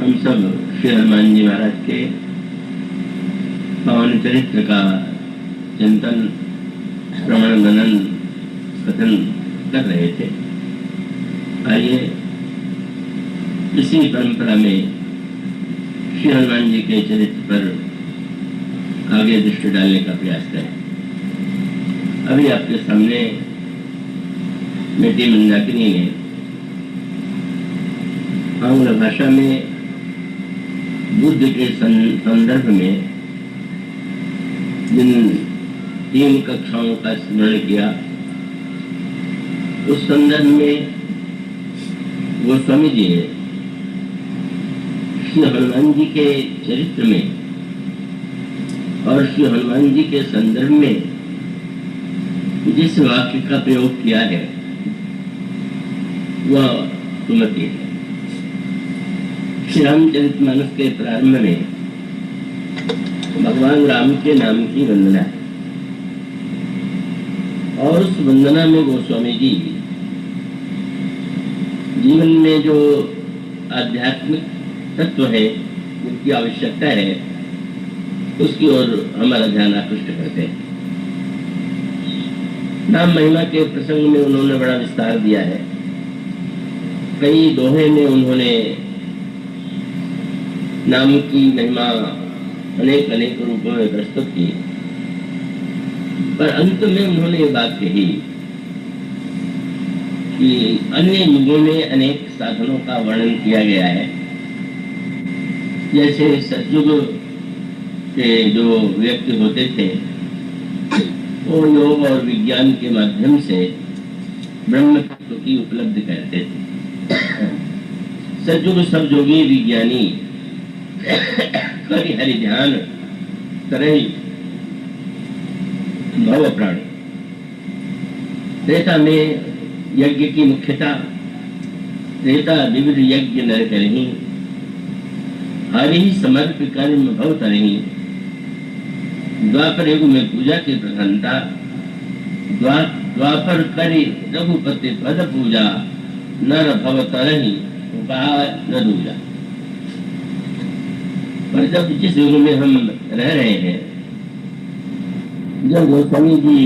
हम सब श्री हनुमान जी महाराज के पावन चरित्र का चिंतन, श्रवण, मनन, कथन कर रहे थे। आइए इसी परंपरा में श्री हनुमान जी के चरित्र पर आगे दृष्टि डालने का प्रयास करें। अभी आपके सामने बेटी मंदाकिनी ने आंग्ल भाषा में बुद्ध के संदर्भ में जिन 3 कक्षाओं का स्मरण किया, उस संदर्भ में गोस्वामी जी ने श्री हनुमान जी के चरित्र में और श्री हनुमान जी के संदर्भ में जिस वाक्य का प्रयोग किया है वह सुमति है। श्री रामचरितमानस के प्रारंभ में भगवान राम के नाम की वंदना है और उस वंदना में गोस्वामी जी जीवन में जो आध्यात्मिक तत्व है, जिसकी आवश्यकता है, उसकी ओर हमारा ध्यान आकृष्ट करते हैं। नाम महिमा के प्रसंग में उन्होंने बड़ा विस्तार दिया है। कई दोहे में उन्होंने नाम की महिमा अनेक अनेक रूपों में प्रस्तुत की, पर अंत में उन्होंने ये बात कही कि अन्य युगों में अनेक साधनों का वर्णन किया गया है। जैसे सतयुग के जो व्यक्ति होते थे वो योग और विज्ञान के माध्यम से ब्रह्म तत्व की उपलब्धि करते थे। सतयुग सब जोगी विज्ञानी करि हरि ध्यान करे भव प्राणी। त्रेता में यज्ञ की मुख्यता, त्रेता विविध यज्ञ नर करही, हरि समर्प कर्म भव तरही। द्वापर युग में पूजा की प्रधानता, द्वापर करि रघुपति पद पूजा, नर भव तरही उपाय न दूजा। पर जब जिस युग में हम रह रहे हैं, जब गोस्वामी जी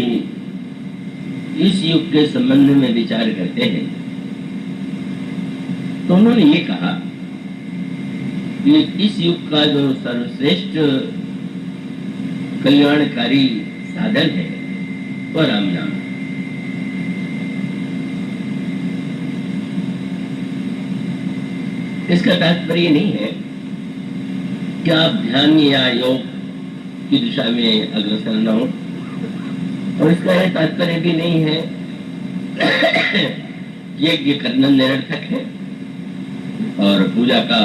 इस युग के संबंध में विचार करते हैं, तो उन्होंने ये कहा कि इस युग का जो सर्वश्रेष्ठ कल्याणकारी साधन है वह राम नाम। इसका तात्पर्य नहीं है कि आप ध्यान या योग की दिशा में अग्रसर न हो, और इसका यह तात्पर्य भी नहीं है कि यज्ञ करना निरर्थक है और पूजा का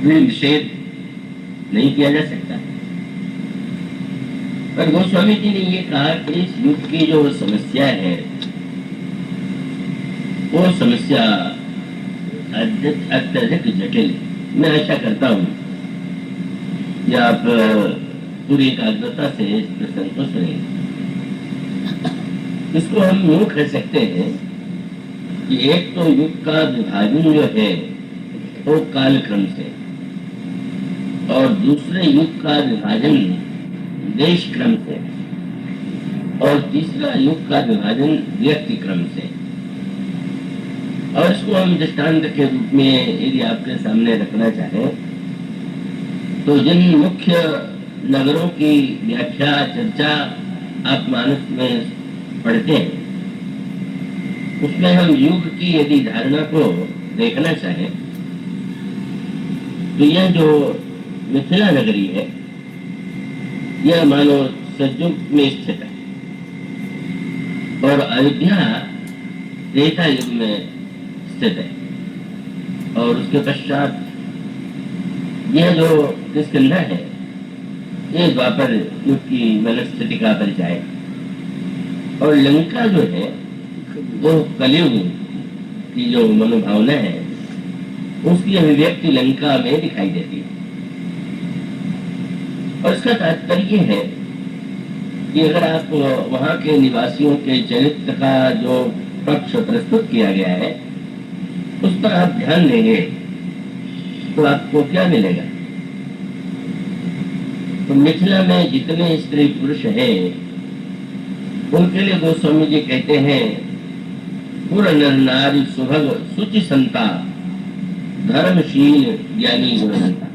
निषेध नहीं किया जा सकता। पर गोस्वामी जी ने ये कहा कि इस युग की जो समस्या है वो समस्या अत्यधिक जटिल है। मैं आशा करता हूँ कि आप पूरी एकाग्रता से इस प्रसंग को सुनेंगे। इसको हम यूँ कह सकते हैं कि एक तो युग का विभाजन जो है वो कालक्रम से, और दूसरे युग का विभाजन देश क्रम से, और तीसरा युग का विभाजन व्यक्ति क्रम से। और इसको हम दृष्टांत के रूप में यदि आपके सामने रखना चाहें तो जिन मुख्य नगरों की व्याख्या चर्चा आप मानस में पढ़ते हैं, उसमें हम युग की यदि धारणा को देखना चाहें तो यह जो मिथिला नगरी है यह मानो सतयुग में स्थित है, और अयोध्या त्रेता युग में स्थित है, और उसके पश्चात यह जो किष्किंधा है ये द्वापर युग की मनस्थिति का परिचय है, और लंका जो है वो कलयुग की जो मनोभावना है उसकी अभिव्यक्ति लंका में दिखाई देती है। और इसका तात्पर्य है कि अगर आप वहां के निवासियों के चरित्र का जो पक्ष प्रस्तुत किया गया है उस पर आप ध्यान देंगे तो आपको क्या मिलेगा? तो मिथिला में जितने स्त्री पुरुष हैं उनके लिए गोस्वामी जी कहते हैं, पुर नर नारी सुभग सुचि संता धर्मशील ज्ञानी गुणवंता।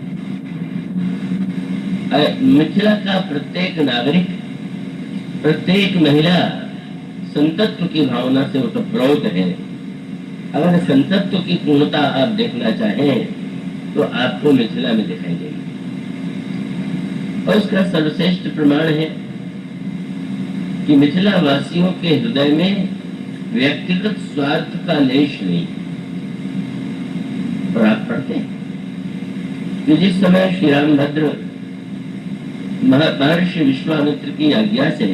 मिथिला का प्रत्येक नागरिक, प्रत्येक महिला संतत्व की भावना से ओतप्रोत है। अगर संतत्व की पूर्णता आप देखना चाहें तो आपको मिथिला में दिखाई देगी। और इसका सर्वश्रेष्ठ प्रमाण है कि मिथिला वासियों के हृदय में व्यक्तिगत स्वार्थ का लेश नहीं। और आप पढ़ते हैं कि जिस समय श्री रामभद्र महर्षि विश्वामित्र की आज्ञा से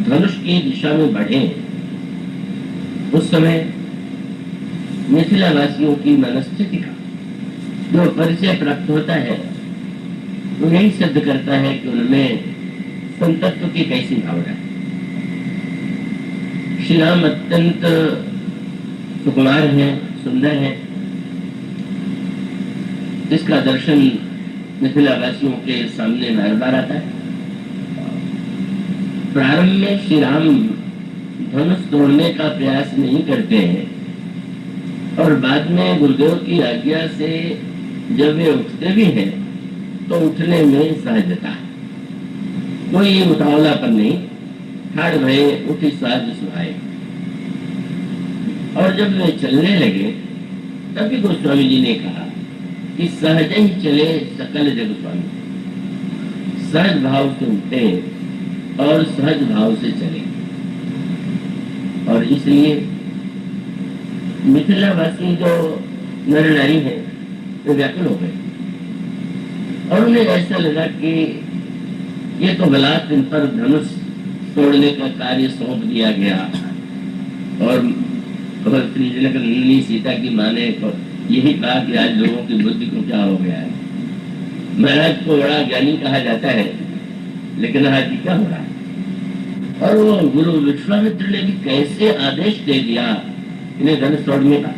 धनुष की दिशा में बढ़े, उस समय मिथिला वासियों की मनस्थिति का जो परिचय प्राप्त होता है वो यही सिद्ध करता है कि उनमें संतत्व की कैसी भावना है। श्री राम अत्यंत सुकुमार है, सुंदर है। इसका दर्शन मिथिला वासियों के सामने बार बार आता है। प्रारंभ में श्री राम धनुष तोड़ने का प्रयास नहीं करते हैं और बाद में गुरुदेव की आज्ञा से जब वे उठते भी हैं तो उठने में सहजता है, कोई उतावलापन नहीं, ठाड़ भये उठी साज सुहाए। और जब वे चलने लगे तभी गोस्वामी जी ने कहा कि सहज ही चले सकल जग स्वामी, सहज भाव से उठे और सहज भाव से चले। और इसलिए मिथिला वासी जो नर नारी है वो व्याकुल हो गए और उन्हें ऐसा लगा कि ये तो बलात् इन पर धनुष तोड़ने का कार्य सौंप दिया गया। और श्री जनक सीता की माँ ने यही कहा कि आज लोगों की बुद्धि को क्या हो गया है, महाराज को बड़ा ज्ञानी कहा जाता है लेकिन आज क्या हो रहा है। और वो गुरु विश्वामित्र ने भी कैसे आदेश दे दिया इन्हें धनुष तोड़ने का।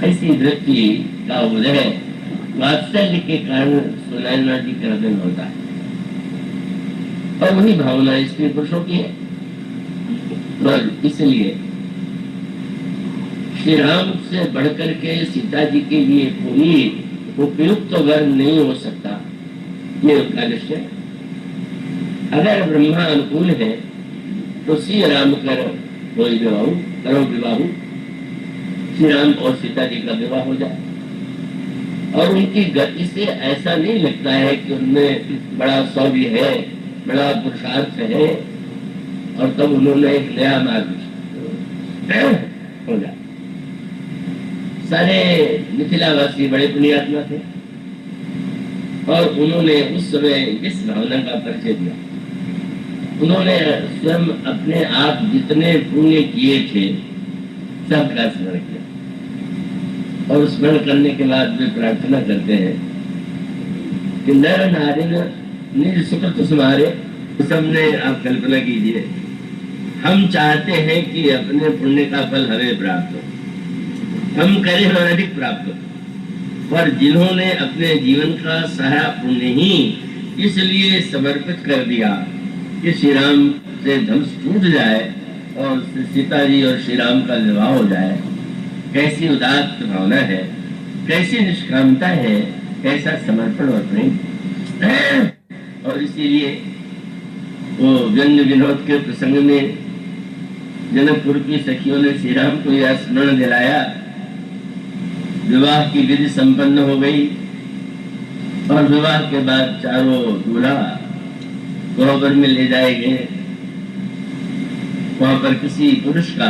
ऐसी दृष्टि का उदय वात्सल्य के कारण सुनैना जी का हृदय होता है और वही भावना स्त्री पुरुषों की है। और इसलिए श्री राम से बढ़कर के सीता जी के लिए कोई उपयुक्त वर नहीं हो सकता, ये उनका निश्चय है। अगर ब्रह्मा अनुकूल है तो श्री राम करो विवाह, श्री राम और सीता जी का विवाह हो जाए। और उनकी गति से ऐसा नहीं लगता है कि उनमें बड़ा शौर्य है, बड़ा पुरुषार्थ है और तब उन्होंने एक नया मार्ग हो जाए। सारे मिथिलावासी बड़े पुण्यात्मा थे और उन्होंने उस समय इस भावना का परिचय दिया। उन्होंने स्वयं अपने आप जितने पुण्य किए थे सबका स्मरण किया और स्मरण करने के बाद वे प्रार्थना करते हैं कि नर नारी निज सुकृत सुमारे। सबने आप कल्पना कीजिए, हम चाहते हैं कि अपने पुण्य का फल हमें प्राप्त हो, हम करें और अधिक प्राप्त हो, पर जिन्होंने अपने जीवन का सारा पुण्य ही इसलिए समर्पित कर दिया कि श्री राम से धनुष टूट जाए और सीता जी और श्री राम का विवाह हो जाए, कैसी उदात्त भावना है, कैसी निष्कामता है, कैसा समर्पण और प्रेम। और इसीलिए वो व्यंग्य विनोद के प्रसंग में जनकपुर की सखियों ने श्री राम को यह स्मरण दिलाया। विवाह की विधि संपन्न हो गई और विवाह के बाद चारों दूल्हा गौबर में ले जाए गए। वहां पर किसी पुरुष का,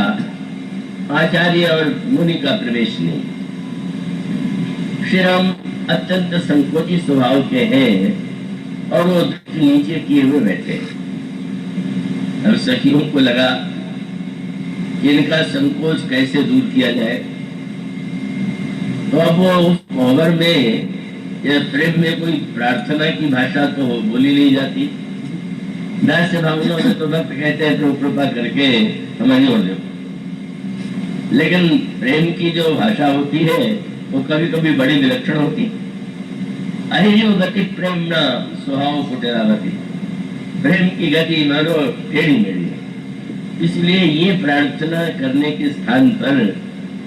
आचार्य और मुनि का प्रवेश नहीं। श्री राम अत्यंत संकोची स्वभाव के हैं और वो नीचे किए हुए बैठे। और सखियों को लगा कि इनका संकोच कैसे दूर किया जाए। तो अब वो उस कोहबर में या प्रेम में कोई प्रार्थना की भाषा तो बोली नहीं जाती। दास्य भावना में तो भक्त कहते हैं तो कृपा करके हमें जोड़ दो, लेकिन प्रेम की जो भाषा होती है वो कभी कभी बड़ी विलक्षण होती। अहियो गति प्रेमना स्वभाव कुटिलावती, प्रेम की गति मानो टेढ़ी मेढ़ी है। इसलिए ये प्रार्थना करने के स्थान पर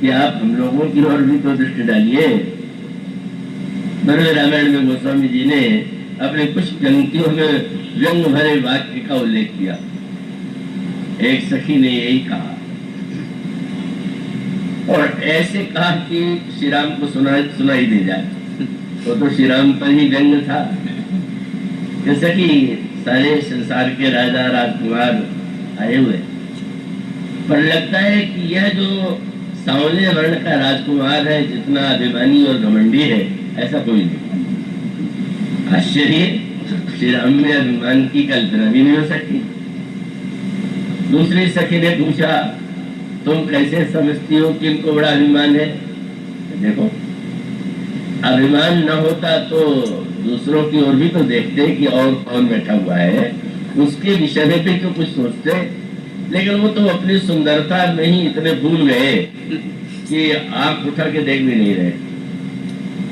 कि आप हम लोगों की ओर भी तो दृष्टि डालिए। बड़े रामायण में गोस्वामी जी ने अपने कुछ पंक्तियों में व्यंग भरे वाक्य का उल्लेख किया। एक सखी ने यही कहा, और ऐसे कहा कि श्री राम को सुनाई दे जाए। वो तो श्री राम पर ही व्यंग था। जैसे कि सारे संसार के राजा राजकुमार आए हुए, पर लगता है कि यह जो सांवले वर्ण का राजकुमार है, जितना अभिमानी और घमंडी है, ऐसा कोई नहीं। आश्चर्य, श्री राम में अभिमान की कल्पना भी नहीं हो सकती। दूसरी सखी ने पूछा, तुम कैसे समझती हो कि इनको बड़ा अभिमान है? देखो, अभिमान न होता तो दूसरों की ओर भी तो देखते कि और कौन बैठा हुआ है, उसके विषय में भी तो कुछ सोचते। लेकिन वो तो अपनी सुंदरता में ही इतने भूल गए कि आंख उठा के देख भी नहीं रहे।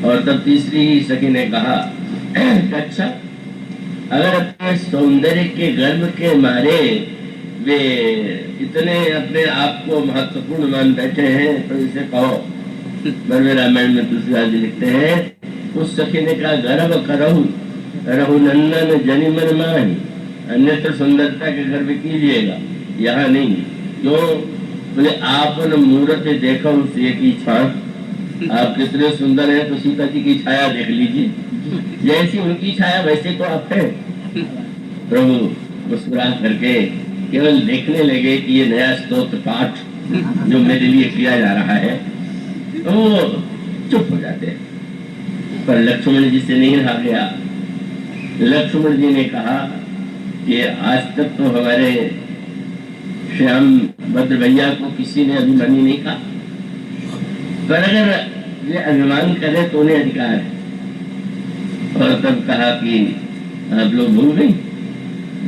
और तब तीसरी सखी ने कहा, अच्छा, अगर अपने सौंदर्य के गर्व के मारे वे इतने अपने आप को महत्वपूर्ण मान बैठे हैं, तो इसे कहो। बड़े रामायण में तुलसीदास जी लिखते हैं, उस सखी ने कहा, गर्व करहु रहु नंदन जनि मन माही, अन्यत्र सुंदरता के गर्व कीजिएगा, यहाँ नहीं। क्यों? बोले, आपन मूर्त देखो सीता की छाया। आप कितने सुंदर हैं, तो सीता जी की छाया देख लीजिए, जैसी उनकी छाया वैसे तो आप हैं। प्रभु मुस्कुरा करके केवल देखने लगे कि ये नया स्तोत्र पाठ जो मेरे लिए किया जा रहा है, तो वो चुप हो जाते हैं। पर लक्ष्मण जी से नहीं रहा गया। लक्ष्मण जी ने कहा कि आज तक तो हमारे श्याम भद्र भैया को किसी ने अभिमानी नहीं कहा, पर अगर ये अभिमान करे तो उन्हें अधिकार है। और तब कहा कि आप लोग भूल गई,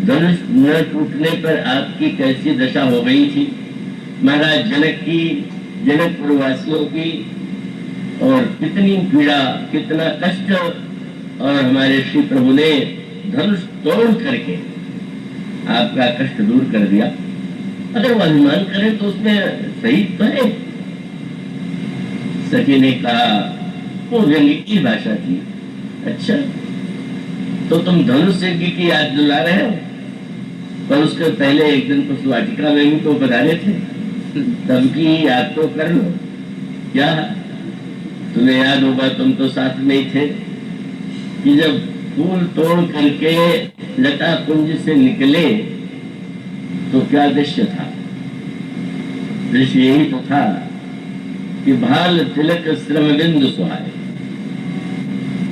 धनुष न टूटने पर आपकी कैसी दशा हो गई थी, महाराज जनक की, जनकपुर वासियों की, और कितनी पीड़ा, कितना कष्ट, और हमारे श्री प्रभु ने धनुष तोड़ करके आपका कष्ट दूर कर दिया। अगर वो अभिमान करें तो उसमें सही तो है। सखी ने कहा, वो व्यंग्य की भाषा थी। अच्छा, तो तुम धनुष यज्ञ की याद दिला रहे हो, पर उसके पहले एक दिन कुछ वाटिका में भी तो पधारे थे, तब की याद तो कर लो। क्या तुम्हें याद होगा, तुम तो साथ में ही थे, कि जब फूल तोड़ करके लता कुंज से निकले तो क्या दृश्य था? दृश्य यही तो था कि भाल तिलक श्रम बिंदु सुहाए,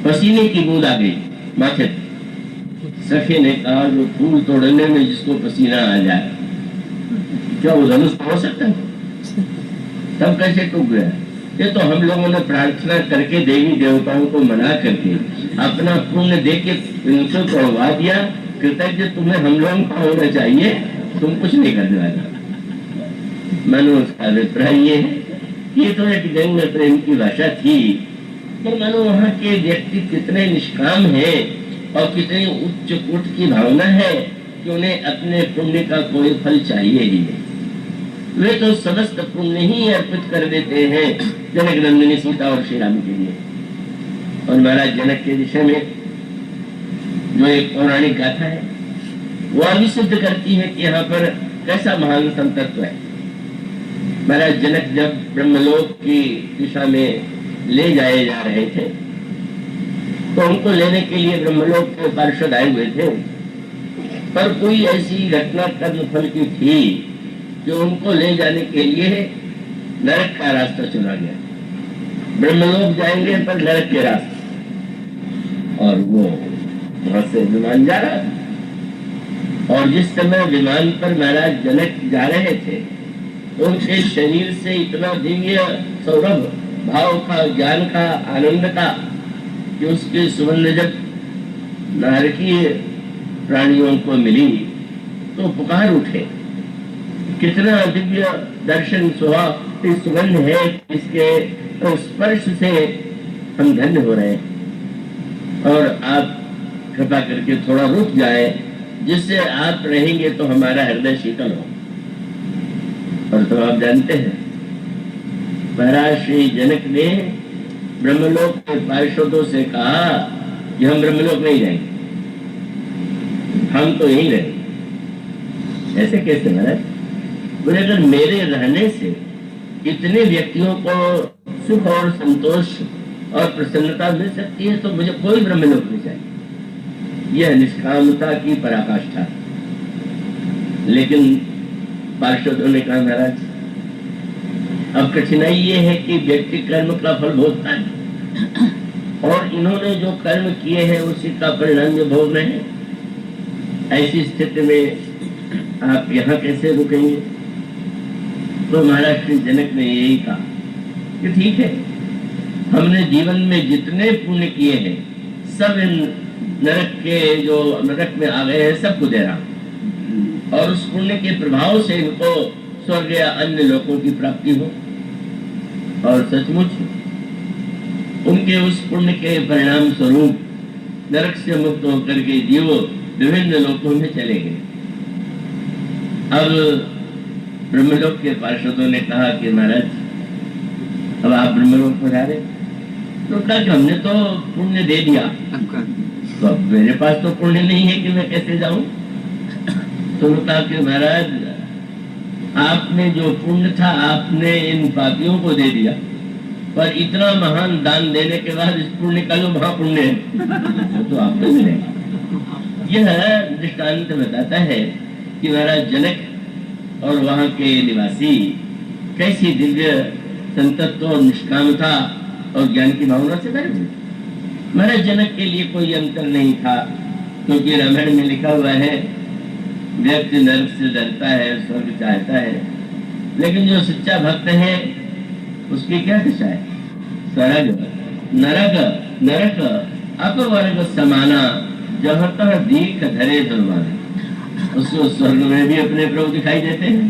पसीने की बूंद आ गई माथे पर। सखी ने कहा, जो फूल तोड़ने में जिसको पसीना आ जाए, क्या वो धनुष तोड़ सकता है? तब कैसे टूट गया? ये तो हम लोगों ने प्रार्थना करके देवी देवताओं को मना करके अपना पुण्य देके इनसे तोड़वा दिया। कृतज्ञ तुम्हें हम लोगों का होना चाहिए, तुम कुछ नहीं करने वाला। मानो उसका अभिप्राय ये है, ये तो एक व्यंग्य प्रेम की भाषा थी, तो मानो वहाँ के व्यक्ति कितने निष्काम है और कितनी उच्च कोट की भावना है कि उन्हें अपने पुण्य का कोई फल चाहिए ही नहीं। वे तो समस्त पुण्य ही अर्पित कर देते हैं जनक नंदिनी सीता और श्री राम के लिए। और महाराज जनक के विषय में जो एक पौराणिक गाथा है, वो भी सिद्ध करती है कि यहाँ पर कैसा महान संतत्व है। महाराज जनक जब ब्रह्मलोक की दिशा में ले जाए जा रहे थे, तो उनको लेने के लिए ब्रह्मलोक के पार्षद आए हुए थे, पर कोई ऐसी घटना कर्म फल की थी कि उनको ले जाने के लिए नरक का रास्ता चुना गया। ब्रह्मलोक जाएंगे पर नरक के रास्ते, और वो वहां से विमान जा रहा था। और जिस समय विमान पर महाराज जनक जा रहे थे, उनके शरीर से इतना दिव्य सौरभ भाव का, ज्ञान का, आनंद का, कि उसकी सुगंध जब नारकीय प्राणियों को मिली तो पुकार उठे, कितना दिव्य दर्शन सुहा इतनी सुगंध है, इसके स्पर्श से हम धन्य हो रहे हैं। और आप कृपा करके थोड़ा रुक जाए, जिससे आप रहेंगे तो हमारा हृदय शीतल हो। और तो आप जानते हैं, महाराज श्री जनक ने ब्रह्मलोक के पार्षदों से कहा कि हम ब्रह्मलोक नहीं जाएंगे, हम तो यहीं रहेंगे। ऐसे कैसे महाराज? बोले अगर मेरे रहने से इतने व्यक्तियों को सुख और संतोष और प्रसन्नता मिल सकती है तो मुझे कोई ब्रह्मलोक नहीं चाहिए। यह निष्कामता की पराकाष्ठा। लेकिन पार्षदों ने कहा महाराज, अब कठिनाई ये है कि व्यक्ति कर्म का फल भोगता है, और इन्होंने जो कर्म किए हैं उसी का परिणाम ये भोग रहे हैं। ऐसी स्थिति में आप यहाँ कैसे रुकेंगे? तो महाराज श्री जनक ने यही कहा कि ठीक है, हमने जीवन में जितने पुण्य किए हैं सब इन नरक के जो नरक में आ गए हैं सबको दे रहा हूं, और उस पुण्य के प्रभाव से इनको स्वर्ग या अन्य लोकों की प्राप्ति हो। और सचमुच उनके उस पुण्य के परिणाम स्वरूप नरक से मुक्त होकर के जीव विभिन्न लोकों में चले गए। अब ब्रह्मलोक के पार्षदों ने कहा कि महाराज अब आप ब्रह्मलोक को जा रहे, तो कहा कि हमने तो पुण्य दे दिया, तो अब मेरे पास तो पुण्य नहीं है कि मैं कैसे जाऊं। तो कहा कि महाराज आपने जो पुण्य था आपने इन पापियों को दे दिया, पर इतना महान दान देने के बाद इस पुण्य का जो महापुण्य है तो आपको मिलेगा। यह दृष्टांत बताता है कि महाराज जनक और वहां के निवासी कैसी दिव्य संतत्व और निष्कामता और ज्ञान की भावना से भरे हुए। महाराज जनक के लिए कोई अंतर नहीं था, क्योंकि रामायण में लिखा हुआ है व्यक्ति नरक से डरता है, स्वर्ग चाहता है, लेकिन जो सच्चा भक्त है उसकी क्या दशा है? स्वर्ग नरक नरक अपवर्ग समाना, जहाँ तक दीख धरे धर्माना। उसको स्वर्ग में भी अपने प्रभु दिखाई देते हैं,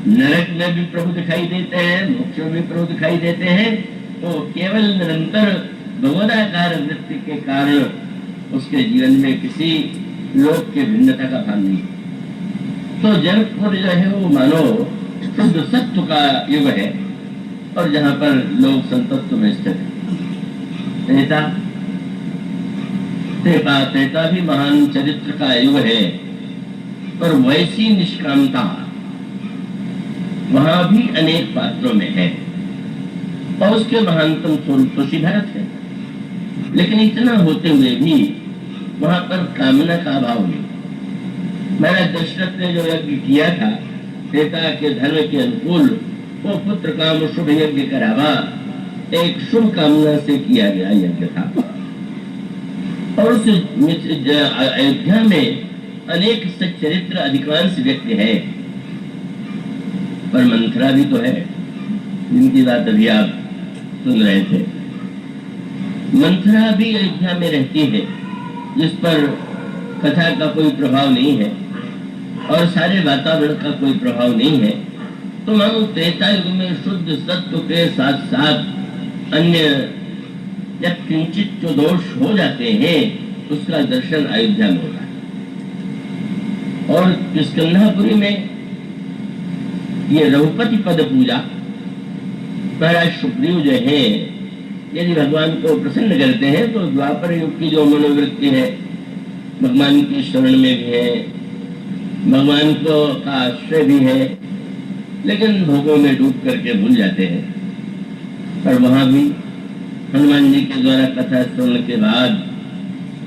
नरक में भी प्रभु दिखाई देते हैं, मोक्ष में भी प्रभु दिखाई देते हैं। तो केवल निरंतर भगवदाकार वृत्ति के कारण उसके जीवन में किसी लोक के भिन्नता का भान नहीं। तो जनकपुर जो है वो मानो शुद्ध सत्व का युग है, और जहाँ पर लोग संतत्व में स्थित है। त्रेता भी महान चरित्र का युग है, पर वैसी निष्कामता वहां भी अनेक पात्रों में है, और उसके महानतम स्वरूप तो श्री भरत है। लेकिन इतना होते हुए भी वहां पर कामना का अभाव नहीं। महाराज दशरथ ने जो यज्ञ किया था त्रेता के धर्म के अनुकूल, वो पुत्र काम शुभ यज्ञ करावा एक शुभ कामना से किया गया यज्ञ था। और उस अयोध्या में अनेक सच्चरित्र अधिकांश व्यक्ति है, पर मंथरा भी तो है, जिनकी बात अभी आप सुन रहे थे। मंथरा भी अयोध्या में रहती है, जिस पर कथा का कोई प्रभाव नहीं है और सारे वातावरण का कोई प्रभाव नहीं है। तो मानो त्रेता युग में शुद्ध सत्व के साथ साथ अन्य या किंचित जो दोष हो जाते हैं उसका दर्शन अयोध्या में होता है। और किष्किंधापुरी में ये रघुपति पद पूजा, महाराज सुग्रीव जो है यदि भगवान को प्रसन्न करते हैं तो द्वापर युग की जो मनोवृत्ति है भगवान की शरण में भी है, भगवान को का आश्रय भी है, लेकिन भोगों में डूब करके भूल जाते हैं। पर वहां भी हनुमान जी के द्वारा कथा सुनने के बाद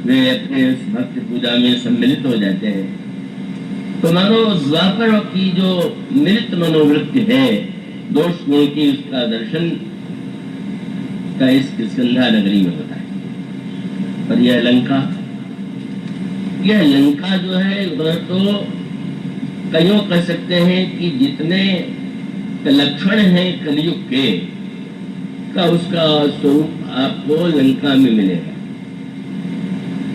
वे अपने उस भक्ति पूजा में सम्मिलित हो जाते हैं। तो मानो द्वापर की जो मिलित मनोवृत्ति है दोष गुण की, उसका दर्शन का इस किष्किंधा नगरी में होता है। पर यह लंका जो है वह तो कईयों कह सकते हैं कि जितने लक्षण हैं कलयुग के का उसका स्वरूप आपको लंका में मिलेगा।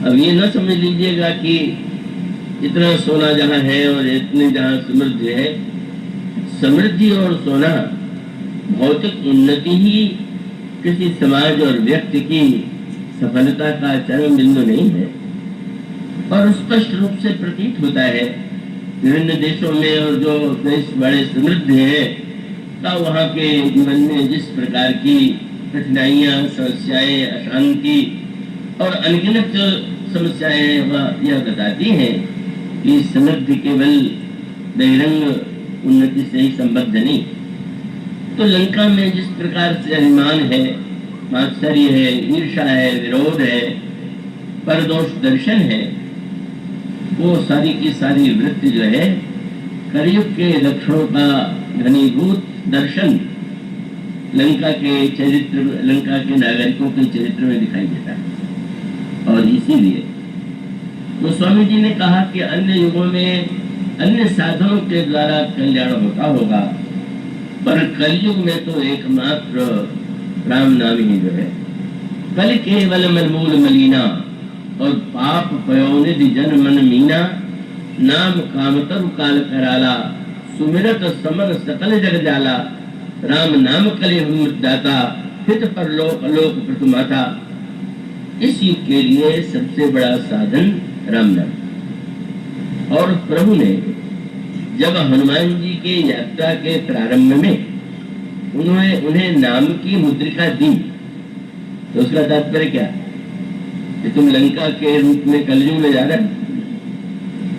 अब ये न समझ लीजिएगा कि इतना सोना जहाँ है और इतनी जहाँ समृद्धि है, समृद्धि और सोना भौतिक उन्नति ही किसी समाज और व्यक्ति की सफलता का चरम बिंदु नहीं है। और स्पष्ट रूप से प्रतीत होता है विभिन्न देशों में, और जो देश बड़े समृद्ध हैं तब वहाँ के जीवन में जिस प्रकार की कठिनाइयाँ, समस्याएं, अशांति और अनगिनत समस्याएं वह यह बताती हैं कि समृद्धि केवल बहिरंग उन्नति से ही संबद्ध नहीं। तो लंका में जिस प्रकार से अभिमान है, मात्सर्य है, ईर्षा है, विरोध है, परदोष दर्शन है, वो सारी की सारी वृत्ति जो है कलयुग के लक्षणों का घनीभूत दर्शन लंका के चरित्र, लंका के नागरिकों के चरित्र में दिखाई देता है। और इसीलिए गोस्वामी जी ने कहा कि अन्य युगों में अन्य साधनों के द्वारा कल्याण होता होगा, पर कलयुग में तो एकमात्र राम नाम ही जो है। कल केवल मलमूल मलीना और पाप पयोनिधि जन मन मीना, नाम कामतरु काल कराला, सुमिरत समर सकल जग जाला, राम नाम कले दाता, हित पर लोक लोक प्रतुमाता। इस युग के लिए सबसे बड़ा साधन राम नाम। और प्रभु ने जब हनुमान जी के यात्रा के प्रारंभ में उन्हें नाम की मुद्रिका दी, तो उसका तात्पर्य क्या कि तुम लंका के रूप में कलयुग में जा रहे हो,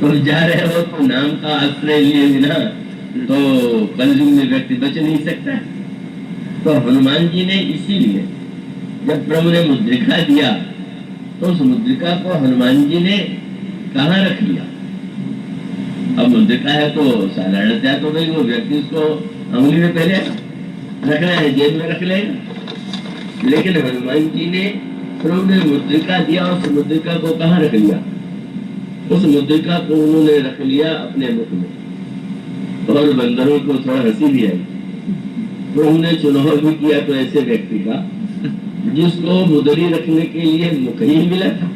तो जा रहे हो तो नाम का आश्रय लिए बिना तो कलयुग में व्यक्ति बच नहीं सकता। तो हनुमान जी ने इसीलिए जब प्रभु ने मुद्रिका दिया तो उस मुद्रिका को हनुमान जी ने कहाँ रख लिया। अब मुद्रिका है तो साधारणतया तो भाई वो व्यक्ति उसको अंगुली में पहले रखना है, जेब में रख लेगा, लेकिन हनुमान जी ने प्रभु ने मुद्रिका दिया, उस मुद्रिका को कहाँ रख लिया? उस मुद्रिका को उन्होंने रख लिया अपने मुख में। और बंदरों को थोड़ा हंसी भी आई। प्रभु ने चुनाव भी किया तो ऐसे व्यक्ति का जिसको मुद्री रखने के लिए मुख ही मिला था।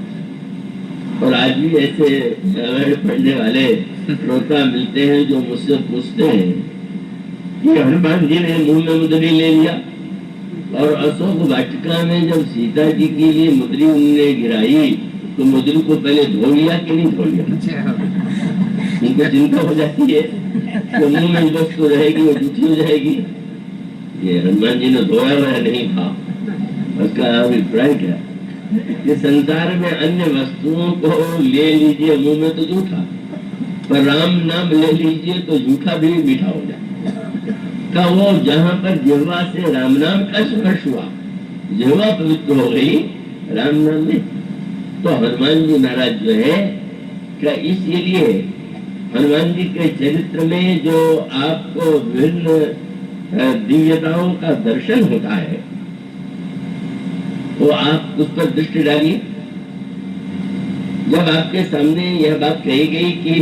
और आज भी ऐसे पढ़ने वाले श्रोता मिलते हैं जो मुझसे पूछते हैं कि हनुमान जी ने मुंह में मुद्री ले लिया, और अशोक वाटिका में जब सीता जी के लिए मुद्री उन्होंने गिराई तो मुद्री को पहले धो लिया कि नहीं धो लिया? उनको चिंता हो जाती है तो मुंह में वस्तु रहेगी वो जूठी हो जाएगी। ये हनुमान जी ने धोया हुआ नहीं था। उसका अभिप्राय क्या? ये संसार में अन्य वस्तुओं को ले लीजिए मुंह में तो जूठा, पर राम नाम ले लीजिए तो जूठा भी मीठा हो जाए। का वो जहाँ पर जिह्वा से राम नाम का स्पर्श हुआ, जिह्वा पवित्र हो गई राम नाम में। तो हनुमान जी महाराज जो है क्या, इसीलिए हनुमान जी के चरित्र में जो आपको विभिन्न दिव्यताओं का दर्शन होता है वो आप उस पर दृष्टि डालिए। जब आपके सामने यह बात कही गई कि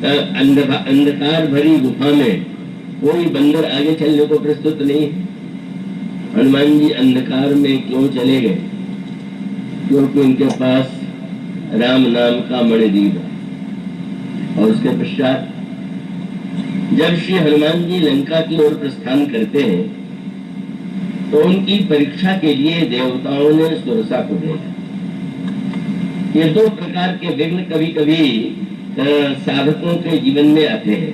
अंधकार भरी गुफा में कोई बंदर आगे चलने को प्रस्तुत नहीं है, हनुमान जी अंधकार में क्यों चले गए? क्योंकि उनके पास राम नाम का मणिदीप है। और उसके पश्चात जब श्री हनुमान जी लंका की ओर प्रस्थान करते हैं तो उनकी परीक्षा के लिए देवताओं ने सुरसा को भेजा। ये दो प्रकार के विघ्न कभी कभी साधकों के जीवन में आते हैं।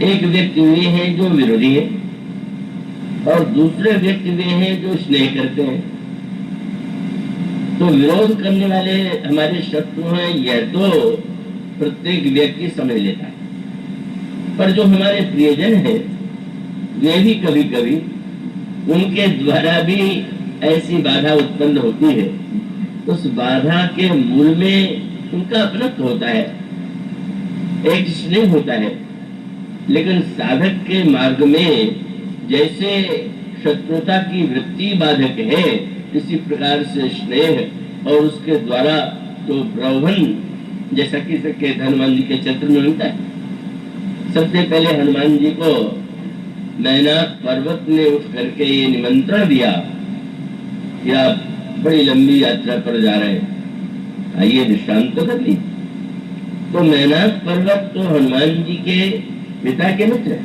एक व्यक्ति वे हैं जो विरोधी है, और दूसरे व्यक्ति वे हैं जो स्नेह करते हैं। तो विरोध करने वाले हमारे शत्रु हैं, यह तो प्रत्येक व्यक्ति समझ लेता है, पर जो हमारे प्रियजन हैं वे भी कभी कभी उनके द्वारा भी ऐसी बाधा उत्पन्न होती है। उस बाधा के मूल में उनका अपनत्व होता है, एक स्नेह होता है। लेकिन साधक के मार्ग में जैसे शत्रुता की वृत्ति बाधक है, इसी प्रकार से स्नेह और उसके द्वारा जो प्रलोभन, जैसा कि हनुमान जी के चरित्र में मिलता है। सबसे पहले हनुमान जी को मैनाक पर्वत ने उठ करके ये निमंत्रण दिया कि आप बड़ी लंबी यात्रा पर जा रहे हैं, आइए विश्रांत तो कर ली। तो मैनाक पर्वत तो हनुमान जी के पिता के मित्र है,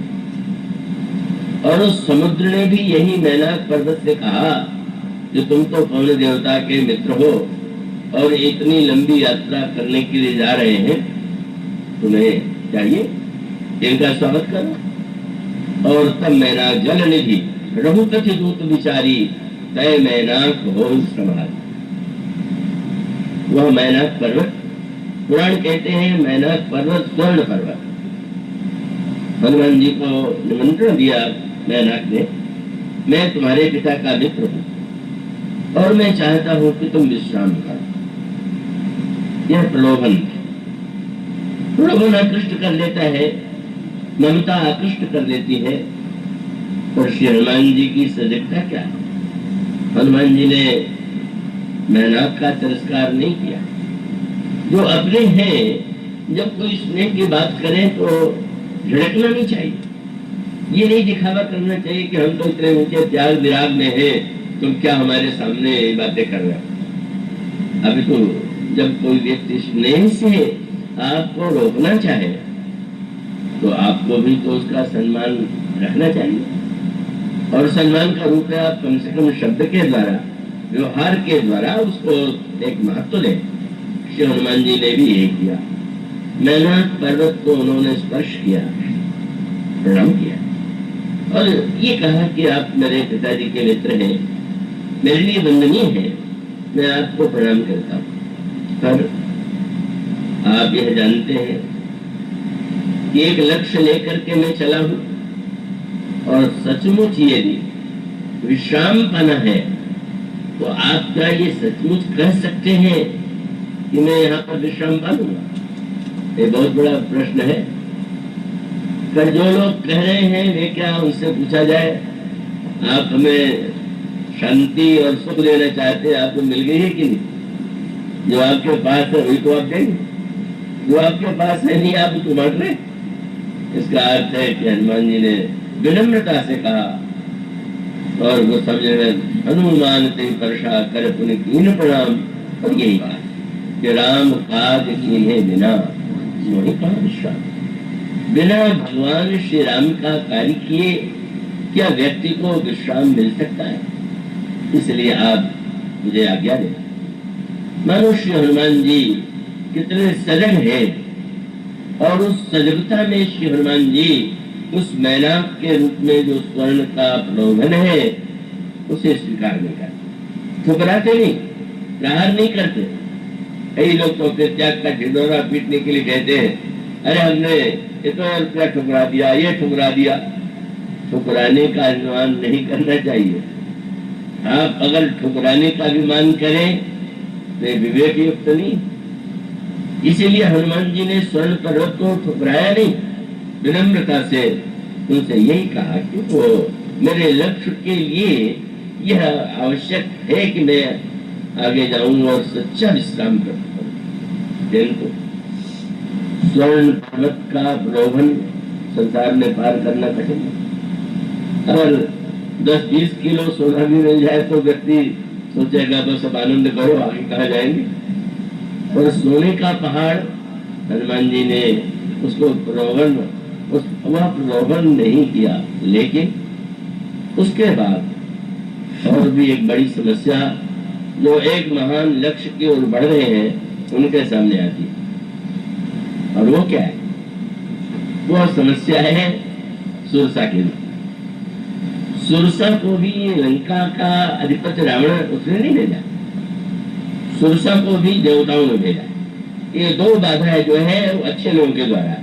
और उस समुद्र ने भी यही मैनाक पर्वत से कहा कि तुम तो पवन देवता के मित्र हो और इतनी लंबी यात्रा करने के लिए जा रहे हैं, तुम्हें चाहिए इनका स्वागत करो। और तब मैनाक जल निधि रघुपति दूत विचारी तय मैनाक हो समाज। वह मैनाक पर्वत, पुराण कहते हैं मैनाक पर्वत स्वर्ण पर्वत। हनुमान जी को निमंत्रण दिया मैनाक ने, मैं तुम्हारे पिता का मित्र हूं और मैं चाहता हूं कि तुम विश्राम करो। यह प्रलोभन, प्रलोभन आकृष्ट कर लेता है, ममता आकृष्ट कर लेती है। और श्री हनुमान जी की सजगता क्या है? हनुमान जी ने मैनाक का तिरस्कार नहीं किया। जो अपने हैं, जब कोई स्नेह की बात करें तो झड़कना नहीं चाहिए, ये नहीं दिखावा करना चाहिए कि हम तो इतने ऊंचे त्याग विराग में हैं, तुम क्या हमारे सामने बातें कर रहे हो। अभी तो जब कोई व्यक्ति स्नेह से आपको रोकना चाहे तो आपको भी तो उसका सम्मान रखना चाहिए। और सम्मान का रूप है आप कम से कम शब्द के द्वारा, व्यवहार के द्वारा उसको एक महत्व दें। श्री हनुमान जी ने भी यही किया। मैनाक पर्वत को उन्होंने स्पर्श किया, प्रणाम किया और ये कहा कि आप मेरे पिताजी के मित्र हैं, मेरे लिए वंदनीय है, मैं आपको प्रणाम करता हूँ। पर आप यह जानते हैं कि एक लक्ष्य लेकर के मैं चला हूं और सचमुच यदि विश्राम पाना है तो आप क्या ये सचमुच कह सकते हैं कि मैं यहाँ पर विश्राम पा लूंगा? ये बहुत बड़ा प्रश्न है। पर जो लोग कह रहे हैं वे क्या, उनसे पूछा जाए आप हमें शांति और सुख देना चाहते हैं, आपको मिल गई है कि नहीं? जो आपके पास है वही तो आप देंगे, जो आपके पास है नहीं आप उसको बांट रहे। इसका अर्थ है कि हनुमान जी ने विनम्रता से कहा और वो समझ रहे हनुमान ते वर्षा कर पुण्य कीन प्रणाम। और यही कहा कि राम काज कीन्हे बिना मोहि कहाँ विश्राम। बिना भगवान श्री राम का कार्य किए क्या व्यक्ति को विश्राम मिल सकता है? इसलिए आप मुझे आज्ञा दें। मानो श्री हनुमान जी कितने सजग हैं और उस सजगता में श्री हनुमान जी उस मैनाक के रूप में जो स्वर्ण का प्रलोभन है उसे स्वीकार नहीं करते, ठुकराते नहीं, प्रहार नहीं करते। कई लोग तो अपने त्याग का ढिंढोरा पीटने के लिए कहते हैं, अरे हमने इतना रुपया ठुकरा दिया, ये ठुकरा दिया। ठुकराने का अनुमान नहीं करना चाहिए। आप अगर ठुकराने का अभिमान करें तो विवेक युक्त नहीं। इसीलिए हनुमान जी ने स्वर्ण पर्वत को ठुकराया नहीं, विनम्रता से उनसे यही कहा कि वो मेरे लक्ष्य के लिए यह आवश्यक है कि मैं आगे जाऊं और सच्चा विश्राम करूं। किंतु स्वर्ण पर्वत का प्रलोभन संसार में पार करना कठिन है। अगर 10-20 किलो सोना भी मिल जाए तो व्यक्ति सोचेगा बस अब आनंद करो, आगे कहाँ जाएंगे। और सोने का पहाड़ हनुमान जी ने उसको प्रलोभन, वह प्रलोभन नहीं किया। लेकिन उसके बाद और भी एक बड़ी समस्या जो एक महान लक्ष्य की ओर बढ़ रहे हैं उनके सामने आती है। और वो क्या है? वो समस्या है सुरसा की। सुरसा को भी लंका का अधिपति रावण उसने नहीं भेजा, सुरसा को भी देवताओं ने भेजा। ये दो बाधाएं जो है वो अच्छे लोगों के द्वारा,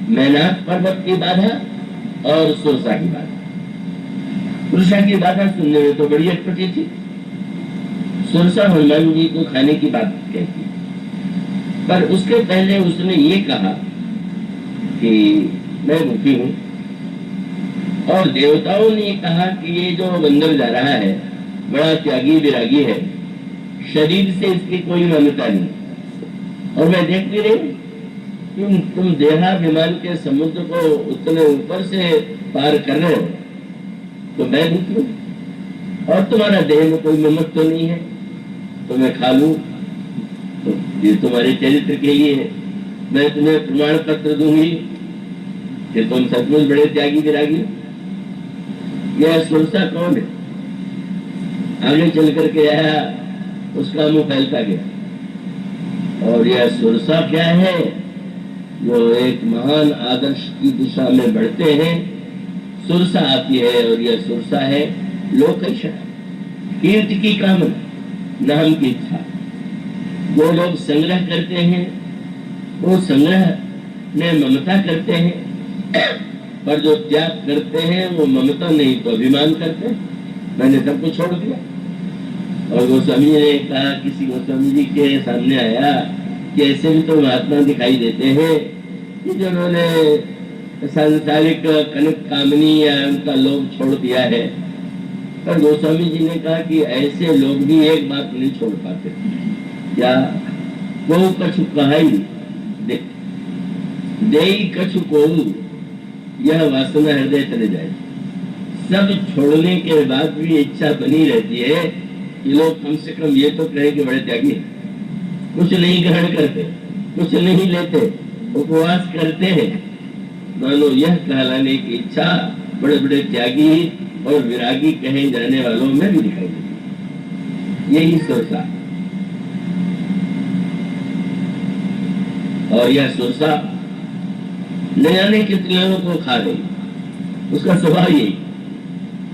मैनाक पर्वत की बाधा और सुरसा की बाधा। सुरसा की बाधा सुनने में तो बड़ी अटपटी थी। सुरसा हनुमान जी को खाने की बात कहती, पर उसके पहले उसने ये कहा कि मैं भूखी हूं। और देवताओं ने कहा कि ये जो बंदर जा रहा है बड़ा त्यागी विरागी है, शरीर से इसकी कोई मान्यता नहीं। और मैं देख भी रही तुम देहाभिमान के समुद्र को उतने ऊपर से पार कर रहे हो, तो मैं भूख लूं और तुम्हारा देह में कोई ममत्व तो नहीं है तो मैं खा लूं, तो ये तुम्हारे चरित्र के लिए है। मैं तुम्हें प्रमाण पत्र दूंगी कि तुम सचमुच बड़े त्यागी विरागी। यह सुरसा कौन है? आगे चल करके आया, उसका मुंह फैलता गया। और यह सुरसा क्या है? जो एक महान आदर्श की दिशा में बढ़ते हैं, सुरसा आती है। और यह सुरसा है लोकेशा, कीर्ति की कामना, नाम की इच्छा। जो लोग संग्रह करते हैं वो संग्रह में ममता करते हैं, पर जो त्याग करते हैं वो ममता नहीं तो अभिमान करते हैं। मैंने सब कुछ छोड़ दिया। और गोस्वामी ने कहा, किसी गोस्वामी जी के सामने आया कि ऐसे भी तो महात्मा दिखाई देते हैं कि जिन्होंने सांसारिक कनक कामनी या उनका लोभ छोड़ दिया है। पर गोस्वामी जी ने कहा कि ऐसे लोग भी एक बात नहीं छोड़ पाते, क्या? वो कछु कहाई दे कछु को, यह वासना हृदय चले जाए। सब छोड़ने के बाद भी इच्छा बनी रहती है कि लोग कम से कम ये तो कहे कि बड़े त्यागी, कुछ नहीं ग्रहण करते, कुछ नहीं लेते, उपवास करते हैं। मानो यह कहलाने की इच्छा बड़े बड़े त्यागी और विरागी कहे जाने वालों में भी दिखाई देती। यही सुरसा। और यह सुरसा न जाने कितने लोगों को खा गई। उसका स्वभाव यही,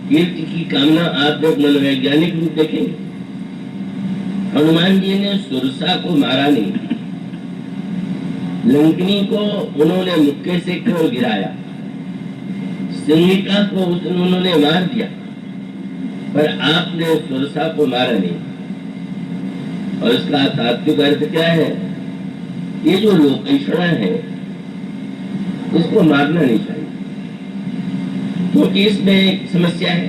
कीर्ति की कामना। आप लोग मनोवैज्ञानिक रूप देखेंगे, हनुमान जी ने सुरसा को मारा नहीं। लंकिनी को उन्होंने मुक्के से क्यों गिराया, सिंहिका को उन्होंने मार दिया, पर आपने सुरसा को मारा नहीं। और इसका तात्विक अर्थ क्या है? ये जो लोकेशणा है इसको मारना नहीं चाहिए, क्योंकि इसमें एक समस्या है।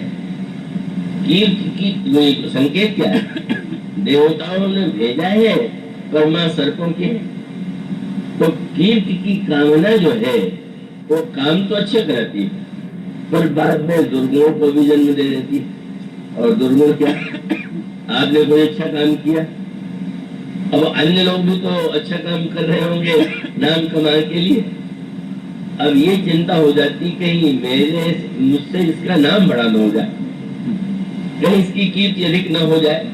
कीर्ति की संकेत क्या है? देवताओं ने भेजा है कर्मा सर्पों के, तो कीर्ति की कामना जो है वो काम तो अच्छे कराती है, पर बाद में दुर्गुणों को भी जन्म दे देती है। और दुर्गुण क्या? आपने कोई अच्छा काम किया, अब अन्य लोग भी तो अच्छा काम कर रहे होंगे नाम कमाने के लिए। अब ये चिंता हो जाती कहीं मुझसे इसका नाम बड़ा न हो जाए, कहीं इसकी कीर्ति अधिक न हो जाए।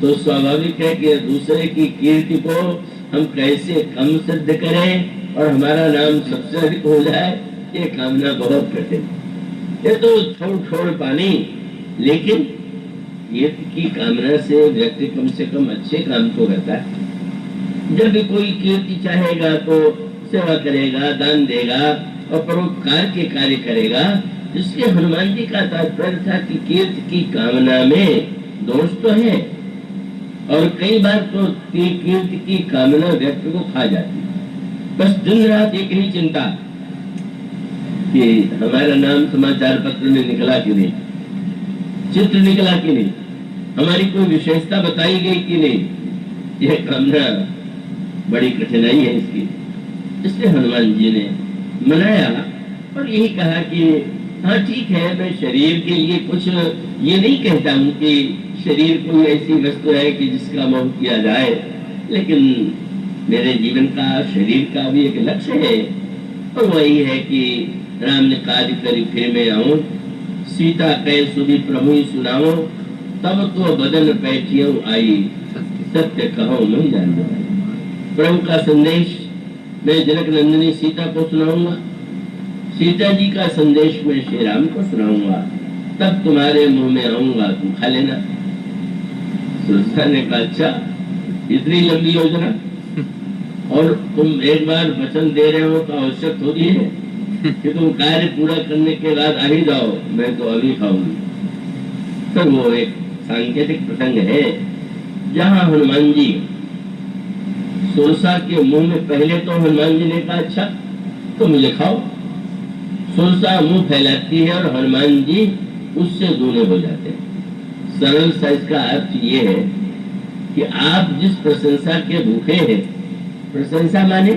तो स्वाभाविक है कि दूसरे की कीर्ति को हम कैसे कम सिद्ध करें और हमारा नाम सबसे अधिक हो जाए, ये कामना बहुत कठिन। ये तो छोड़ पानी, लेकिन कीर्ति की कामना से व्यक्ति कम से कम अच्छे काम तो करता है। जब भी कोई कीर्ति चाहेगा तो सेवा करेगा, दान देगा और परोपकार के कार्य करेगा। इसलिए हनुमान जी का तात्पर्य था कि कीर्ति की कामना में दोष तो है, और कई बार तो कीर्ति की कामना व्यक्ति को खा जाती है। बस दिन रात एक ही चिंता कि हमारा नाम समाचार पत्र में निकला कि नहीं, चित्र निकला कि नहीं, हमारी कोई विशेषता बताई गई कि नहीं। यह कामना बड़ी कठिनाई है इसकी। इसलिए हनुमान जी ने मनाया और यही कहा कि हाँ ठीक है, मैं शरीर के लिए कुछ ये नहीं कहता हूँ कि शरीर कोई ऐसी वस्तु है कि जिसका मोह किया जाए, लेकिन मेरे जीवन का शरीर का भी एक लक्ष्य है, और वही है कि राम ने कार्य करी फिर मैं आऊं, सीता कह सुधी प्रभु ही सुनाओ, तब तो बदन बैठियो आई, सत्य कहो नहीं जान। प्रभु का संदेश मैं जनक नंदिनी सीता को सुनाऊंगा, सीता जी का संदेश मैं श्री राम को सुनाऊंगा, तब तुम्हारे मुंह में आऊंगा, तुम खा लेना। सुरसा ने कहा, अच्छा इतनी लंबी योजना, और तुम एक बार वचन दे रहे हो तो आवश्यक थोड़ी है कि तुम कार्य पूरा करने के बाद आ ही जाओ, मैं तो अभी खाऊंगी। तो वो एक सांकेतिक प्रसंग है जहाँ हनुमान जी सुरसा के मुंह में, पहले तो हनुमान जी ने कहा अच्छा तो मुझे खाओ। सुरसा मुंह फैलाती है और हनुमान जी उससे दूर हो जाते हैं। सरल सा इसका अर्थ ये है कि आप जिस प्रशंसा के भूखे हैं, प्रशंसा माने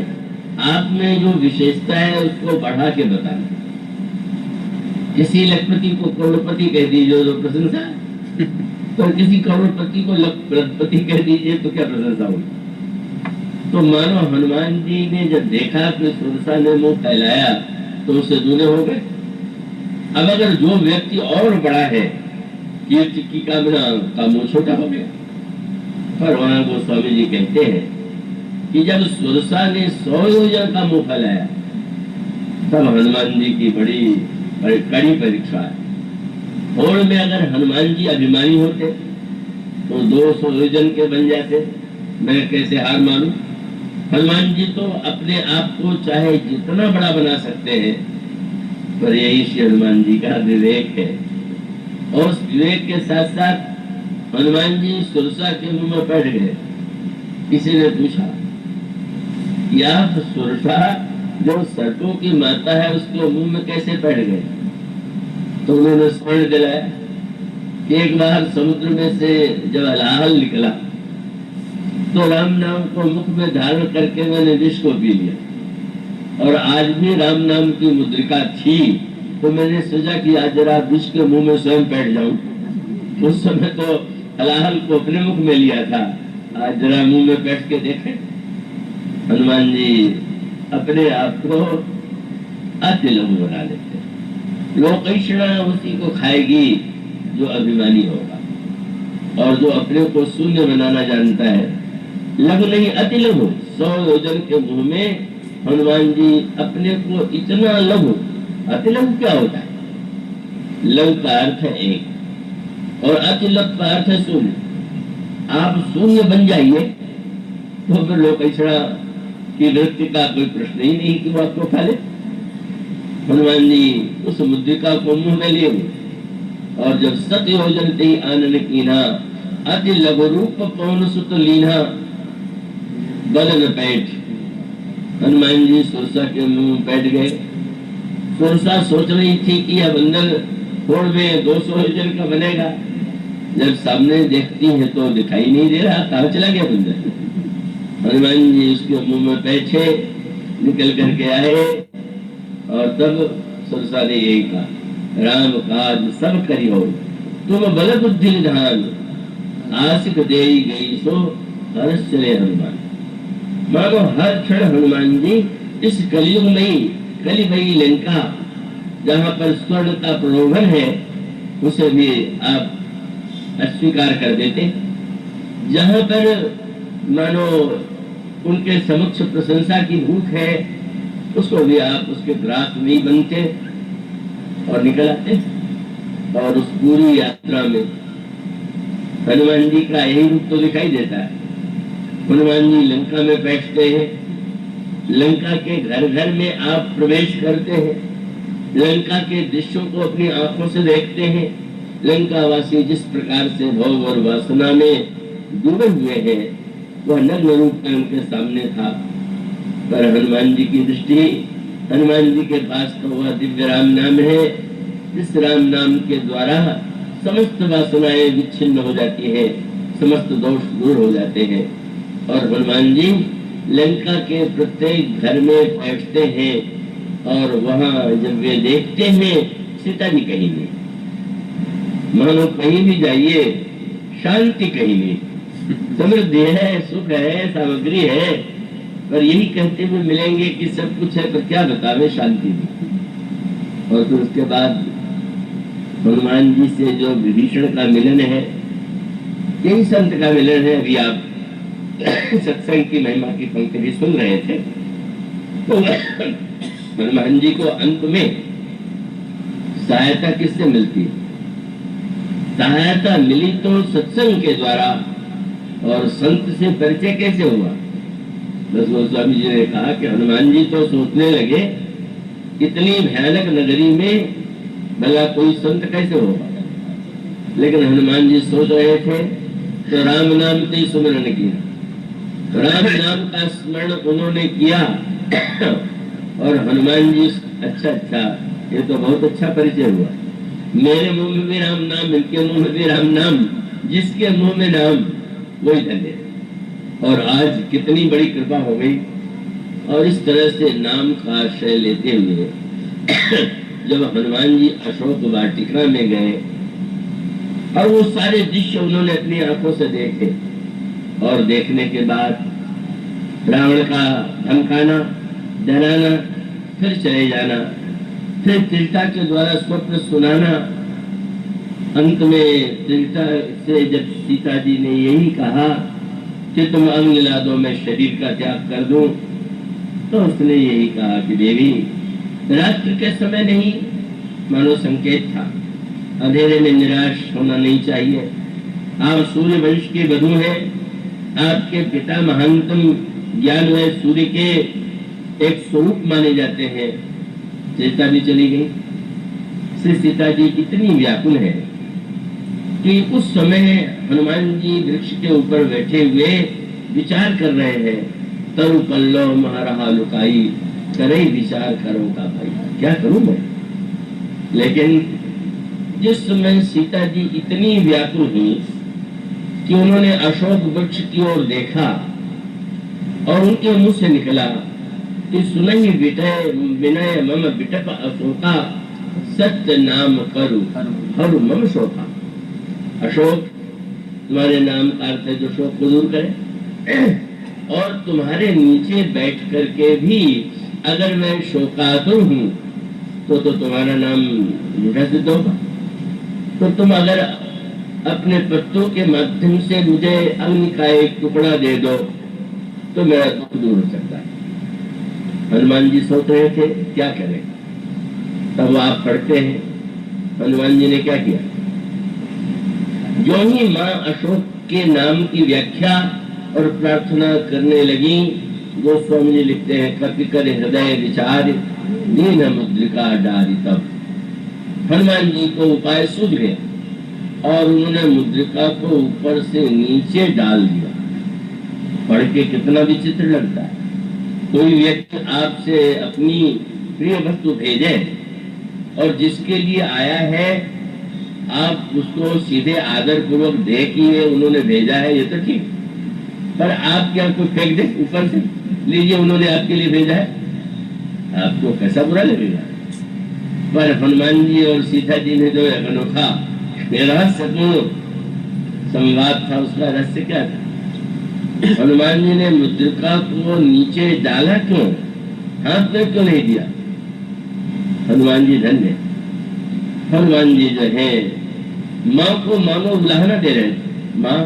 आप में जो विशेषता है उसको बढ़ा के बताना। किसी लखपति को करोड़पति कह दीजिए तो प्रशंसा, तो किसी करोड़पति को लखपति कह दीजिए तो क्या प्रशंसा होगी। तो मानो हनुमान जी ने जब देखा कि सुरसा ने मुंह फैलाया तो उससे दूर हो गए। अब अगर जो व्यक्ति और बड़ा है, कीर्ति की कामना का मुंह छोटा हो गया। पर वहां गोस्वामी जी कहते हैं कि जब सुरसा ने 100 योजन का मुंह फैलाया, तब हनुमान जी की बड़ी कड़ी परीक्षा है। होड़ में अगर हनुमान जी अभिमानी होते तो 200 योजन के बन जाते, मैं कैसे हार मानूं। हनुमान जी तो अपने आप को चाहे जितना बड़ा बना सकते हैं, पर यही श्री हनुमान जी का विवेक है। और उस विवेक के साथ साथ हनुमान जी सुरसा के मुंह में बैठ गए। किसी ने पूछा कि आप सुरसा जो सर्पों की माता है उसके मुंह में कैसे बैठ गए? तो उन्होंने स्मरण दिलाया कि एक बार समुद्र में से जब हलाहल निकला तो राम नाम को मुख में धारण करके मैंने विष को पी लिया, और आज भी राम नाम की मुद्रिका थी, तो मैंने सोचा कि आज जरा विष के मुंह में स्वयं बैठ जाऊं। उस समय तो हलाहल को अपने मुख में लिया था, आज जरा मुंह में बैठ के देखें। हनुमान जी अपने आप को अति लघु बना लेते। लोकैषणा उसी को खाएगी जो अभिमानी होगा, और जो अपने को शून्य बनाना जानता है। लघु नहीं, अति लघु। 100 योजन के मुंह में हनुमान जी अपने को इतना लघु। अति लघु क्या होता है? लघु का अर्थ है एक, और अति लघु का अर्थ है शून्य। आप शून्य बन जाइए तो फिर लोकैषणा की वृत्ति का कोई प्रश्न ही नहीं कि वो आपको खा ले। हनुमान जी उस मुद्रिका को मुंह में लिए हुए, और जब सत योजन ते आनन कीना, अति लघु रूप पवन सुत लीना, बलन बैठ। हनुमान जी सुरसा के मुंह बैठ गए। सुरसा सोच रही थी कि अब अंदर होड़ में 200 योजन का बनेगा। जब सामने देखती है तो दिखाई नहीं दे रहा, कहाँ चला गया बंदर। हनुमान जी उसके मुंह में बैठे, निकल करके आए, और तब सुरसा ने यही कहा, राम काज सब करी हो, तुम बल बुद्धि निधान, आशिक दे गई सो हर्ष चले हनुमान। मानो हर क्षण हनुमान जी इस कलयुग में, कली भई लंका जहाँ पर स्वर्ण का प्रलोभन है, उसे भी आप अस्वीकार कर देते। जहाँ पर मानो उनके समक्ष प्रशंसा की भूख है, उसको भी आप उसके ग्रास नहीं बनते और निकल आते। और उस पूरी यात्रा में हनुमान जी का यही रूप तो दिखाई देता है। हनुमान जी लंका में बैठते हैं, लंका के घर घर में आप प्रवेश करते हैं, लंका के दृश्यों को अपनी आंखों से देखते हैं। लंका वासी जिस प्रकार से भोग और वासना में डूबे हुए हैं, वह नग्न रूप में उनके सामने था। पर हनुमान जी की दृष्टि, हनुमान जी के पास तो वह दिव्य राम नाम है, जिस राम नाम के द्वारा समस्त वासनाएं विच्छिन्न हो जाती है, समस्त दोष दूर हो जाते हैं। और हनुमान जी लंका के प्रत्येक घर में बैठते हैं, और वहां जब वे देखते हैं सीता जी कहीं नहीं, मानो कहीं भी जाइए शांति कहीं नहीं। समृद्धि है, सुख है, सामग्री है, पर यही कहते हुए मिलेंगे कि सब कुछ है, पर क्या बतावे शांति नहीं। और फिर उसके बाद हनुमान जी से जो विभीषण का मिलन है, यही संत का मिलन है। अभी आप सत्संग की महिमा की पंक्ति भी सुन रहे थे, तो हनुमान जी को अंत में सहायता किससे मिलती है? सहायता मिली तो सत्संग के द्वारा, और संत से परिचय कैसे हुआ? बस गोस्वामी जी ने कहा कि हनुमान जी तो सोचने लगे, इतनी भयानक नगरी में भला कोई संत कैसे होगा। लेकिन हनुमान जी सोच रहे थे तो राम नाम से सुमरण किया, राम नाम का स्मरण उन्होंने किया। और हनुमान जी, अच्छा, ये तो बहुत अच्छा परिचय हुआ। मेरे मुंह में भी राम नाम, इनके मुंह में भी राम नाम, जिसके मुंह में नाम वही धन्य। और आज कितनी बड़ी कृपा हो गई। और इस तरह से नाम का आश्रय लेते हुए जब हनुमान जी अशोक वाटिका में गए, और वो सारे दृश्य उन्होंने अपनी आंखों से देखे, और देखने के बाद रावण का धमकाना, डराना, फिर चले जाना, फिर त्रिटा के द्वारा स्वप्न सुनाना। अंत में त्रिटा से जब सीता जी ने यही कहा कि तुम अंग ला दो, मैं शरीर का त्याग कर दूं, तो उसने यही कहा कि देवी, रात्रि के समय नहीं, मानो संकेत था, अंधेरे में निराश होना नहीं चाहिए। आप सूर्य वंश की वधू हैं, आपके पिता महानतम ज्ञानमय सूर्य के एक स्वरूप माने जाते हैं। सीता भी चली गई। श्री सीता जी इतनी व्याकुल है कि उस समय हनुमान जी वृक्ष के ऊपर बैठे हुए विचार कर रहे हैं, तरु पल्लव महारहा लुकाई, करे विचार करो का भाई, क्या करूं मैं। लेकिन जिस समय सीता जी इतनी व्याकुल हुई कि उन्होंने अशोक वृक्ष की ओर देखा और उनके मुंह से निकला कि सुनहि विटय विनय मम विटप अशोका, सत्य नाम करु हरु मम शोका। अशोक तुम्हारे नाम का अर्थ है जो शोक को दूर करे, और तुम्हारे नीचे बैठ करके भी अगर मैं शोकातुर हूं तो तुम्हारा नाम झूठा सिद्ध होगा। तो तुम अगर अपने पत्तों के माध्यम से मुझे अग्नि का एक टुकड़ा दे दो तो मेरा दुख दूर हो सकता है। हनुमान जी सोच रहे थे क्या करें, तब आप पढ़ते हैं हनुमान जी ने क्या किया। जो ही माँ अशोक के नाम की व्याख्या और प्रार्थना करने लगी, गोस्वामी जी लिखते हैं, कपि कर हृदय विचार दीन मुद्रिका डारी। तब हनुमान जी को उपाय सूझ गया और उन्होंने मुद्रिका को ऊपर से नीचे डाल दिया। पढ़ के कितना विचित्र लगता है। कोई व्यक्ति आपसे अपनी प्रिय वस्तु भेजे और जिसके लिए आया है आप उसको सीधे आदर पूर्वक दे कि उन्होंने भेजा है, ये तो ठीक, पर आप क्या कुछ फेंक दे ऊपर से, लीजिए उन्होंने आपके लिए भेजा है, आपको कैसा बुरा लगेगा। पर हनुमान जी और सीता जी ने जो अनोखा रहस्यपूर्ण संवाद था, उसका रहस्य क्या था। हनुमान जी ने मुद्रिका को नीचे डाला क्यों, हाथ में क्यों नहीं दिया। हनुमान जी धन्य, हनुमान जी जो है माँ को मानो उलाहना दे रहे थे। माँ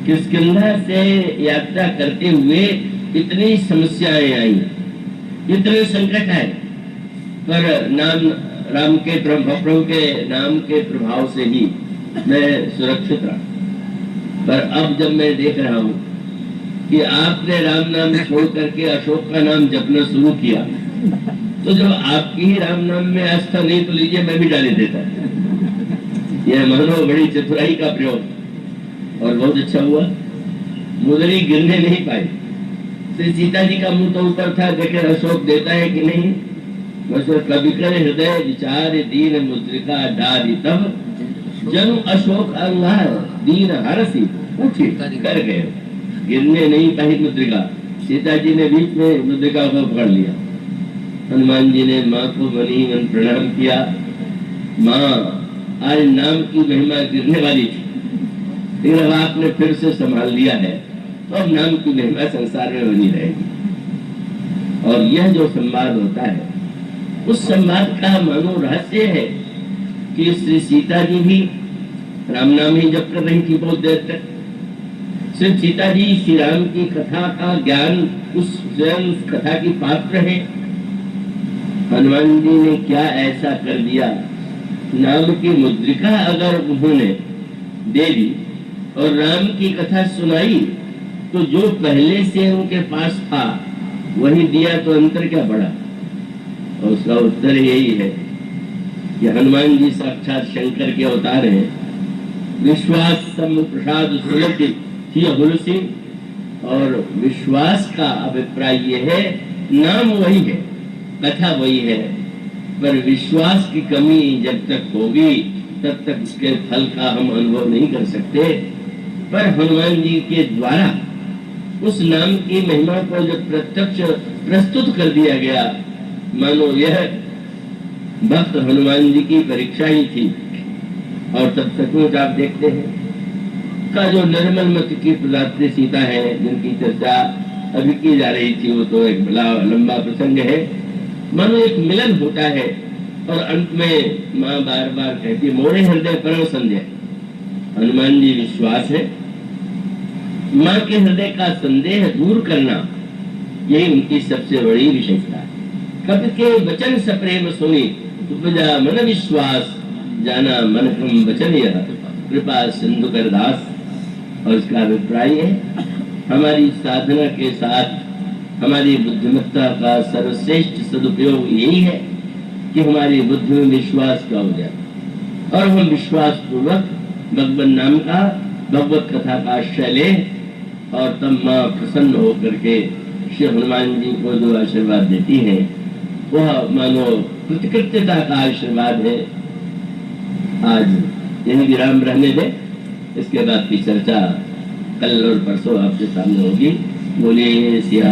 किष्किंधा से यात्रा करते हुए इतनी समस्याएं आई, इतने संकट आए, पर नाम राम के प्रभु के नाम के प्रभाव से ही मैं सुरक्षित रहा। पर अब जब मैं देख रहा हूँ कि आपने राम नाम छोड़ करके अशोक का नाम जपना शुरू किया, तो जब आपकी ही राम नाम में आस्था नहीं तो लीजिए मैं भी डाली देता। यह मानो बड़ी चतुराई का प्रयोग और बहुत अच्छा हुआ। मुदरी गिरने नहीं पाई। श्री सीता जी का मुंह तो ऊपर था, देखे अशोक देता है कि नहीं। बस कवि कर हृदय विचार दीन मुद्रिका डारी, तब जन अशोक अंगार दीन हरसी उठी कर गए। गिरने नहीं पाई मुद्रिका, सीता जी ने बीच में मुद्रिका को पकड़ लिया। हनुमान जी ने माँ को मनी मन प्रणाम किया। माँ आज नाम की महिमा गिरने वाली थी, लेकिन अब आपने फिर से संभाल लिया है, तो अब नाम की महिमा संसार में बनी रहेगी। और यह जो संवाद होता है, उस संवाद का मानो रहस्य है कि श्री सीता जी भी राम नाम ही जप कर रही थी बहुत देर तक। श्री सीता जी श्री राम की कथा का ज्ञान उस स्वयं उस कथा की पात्र है। हनुमान जी ने क्या ऐसा कर दिया, नाम की मुद्रिका अगर उन्होंने दे दी और राम की कथा सुनाई, तो जो पहले से उनके पास था वही दिया, तो अंतर क्या पड़ा। और उसका उत्तर यही है कि हनुमान जी साक्षात शंकर के अवतार हैं। विश्वास सम प्रसाद सुलभ थी हुलसी, और विश्वास का अभिप्राय यह है, नाम वही है, कथा वही है, पर विश्वास की कमी जब तक होगी तब तक उसके फल का हम अनुभव नहीं कर सकते। पर हनुमान जी के द्वारा उस नाम की महिमा को जब प्रत्यक्ष प्रस्तुत कर दिया गया, मानो यह भक्त हनुमान जी की परीक्षा ही थी। और तब सचमुच आप देखते हैं का जो निर्मल मत की प्रदात्री सीता है, जिनकी चर्चा अभी की जा रही थी, वो तो एक बड़ा लंबा प्रसंग है। मानो एक मिलन होता है और अंत में माँ बार बार कहती है, मोरे हृदय परम संदेह। हनुमान जी विश्वास है, माँ के हृदय का संदेह दूर करना, यही उनकी सबसे बड़ी विशेषता है। कबि के वचन सप्रेम सुनी, उपजा मन विश्वास, जाना मन क्रम वचन यह, कृपा सिंधु कर दास। और इसका अभिप्राय है, हमारी साधना के साथ हमारी बुद्धिमत्ता का सर्वश्रेष्ठ सदुपयोग यही है कि हमारी बुद्धि में विश्वास का हो जाए और हम विश्वास पूर्वक भगवान नाम का, भगवत कथा का आश्रय लें। और तब माँ प्रसन्न होकर के श्री हनुमान जी को जो आशीर्वाद देती है, वह मानो कृतकृत्यता का आशीर्वाद है। आज यही विराम रहने दे, इसके बाद की चर्चा कल और परसों आपके सामने होगी। बोलिए सिया